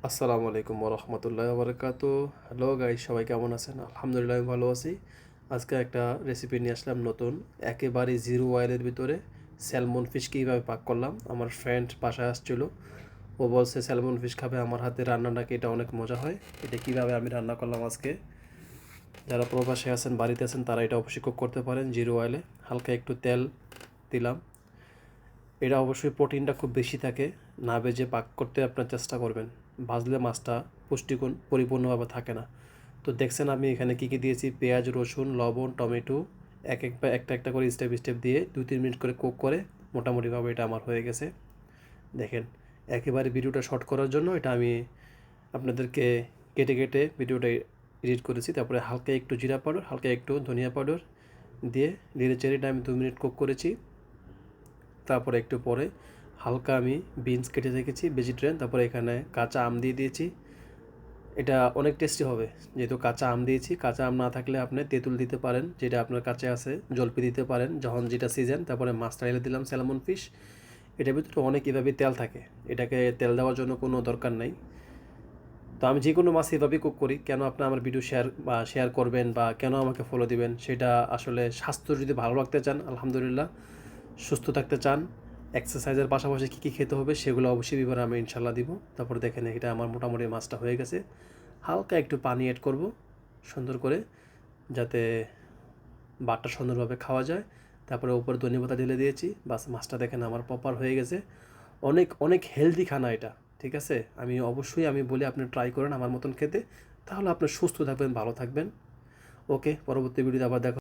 আসসালামু আলাইকুম ওরহমতুল্লাহ বারকাতু। হ্যালো গাইস, সবাই কেমন আছেন? আলহামদুলিল্লাহ আমি ভালো আছি। আজকে একটা রেসিপি নিয়ে আসলাম নতুন, একেবারে জিরো অয়েলের ভিতরে স্যালমন ফিশ কীভাবে পাক করলাম। আমার ফ্রেন্ড বাসায় আসছিল, ও বলছে স্যালমন ফিশ খাবে, আমার হাতে রান্না নাকি এটা অনেক মজা হয়। এটা কীভাবে আমি রান্না করলাম আজকে, যারা প্রবাসে আছেন বাড়িতে আছেন তারা এটা অবশ্যই কুক করতে পারেন জিরো অয়েলে। হালকা একটু তেল দিলাম। এটা অবশ্যই প্রোটিনটা খুব বেশি থাকে, না ভেজে পাক করতে আপনার চেষ্টা করবেন। ভাজলে মাছটা পুষ্টিগুণ পরিপূর্ণভাবে থাকে না। তো দেখছেন আমি এখানে কী কী দিয়েছি: পেঁয়াজ, রসুন, লবণ, টমেটো, একটা একটা করে স্টেপ স্টেপ দিয়ে 2-3 মিনিট করে কুক করে মোটামুটিভাবে এটা আমার হয়ে গেছে। দেখেন, একেবারে ভিডিওটা শর্ট করার জন্য এটা আমি আপনাদেরকে কেটে কেটে ভিডিওটা এডিট করেছি। তারপরে হালকা একটু জিরা পাউডার, হালকা একটু ধনিয়া পাউডার দিয়ে নেড়ে চেড়ে এটা আমি 2 মিনিট কুক করেছি। তারপরে একটু পরে হালকা আমি বিনস কেটে রেখেছি ভেজিটেরিয়ান, তারপরে এখানে কাঁচা আম দিয়ে দিয়েছি। এটা অনেক টেস্টি হবে যেহেতু কাঁচা আম দিয়েছি। কাঁচা আম না থাকলে আপনি তেঁতুল দিতে পারেন, যেটা আপনার কাছে আছে, জলপি দিতে পারেন যখন যেটা সিজন। তারপরে মাছটা ঢেলে দিলাম, স্যালমন ফিশ। এটার ভিতরে অনেক এভাবে তেল থাকে, এটাকে তেল দেওয়ার জন্য কোনো দরকার নেই। তো আমি যে কোনো মাছ এভাবেই কুক করি। কেন আপনি আমার ভিডিও শেয়ার করবেন বা কেন আমাকে ফলো দিবেন, সেটা আসলে স্বাস্থ্য যদি ভালো রাখতে চান, আলহামদুলিল্লাহ সুস্থ থাকতে চান, এক্সারসাইজের পাশাপাশি কী কী খেতে হবে সেগুলো অবশ্যই বিবরণ আমি ইনশাল্লাহ দিব। তারপরে দেখেন এটা আমার মোটামুটি মাছটা হয়ে গেছে। হালকা একটু পানি অ্যাড করব সুন্দর করে, যাতে ভাতটা সুন্দরভাবে খাওয়া যায়। তারপরে উপরে ধনেপাতা ঢেলে দিয়েছি, বাস মাছটা দেখেন আমার প্রপার হয়ে গেছে। অনেক অনেক হেলদি খানা এটা, ঠিক আছে? আমি বলি আপনি ট্রাই করেন আমার মতন খেতে, তাহলে আপনি সুস্থ থাকবেন, ভালো থাকবেন। ওকে, পরবর্তী ভিডিওতে আবার দেখা।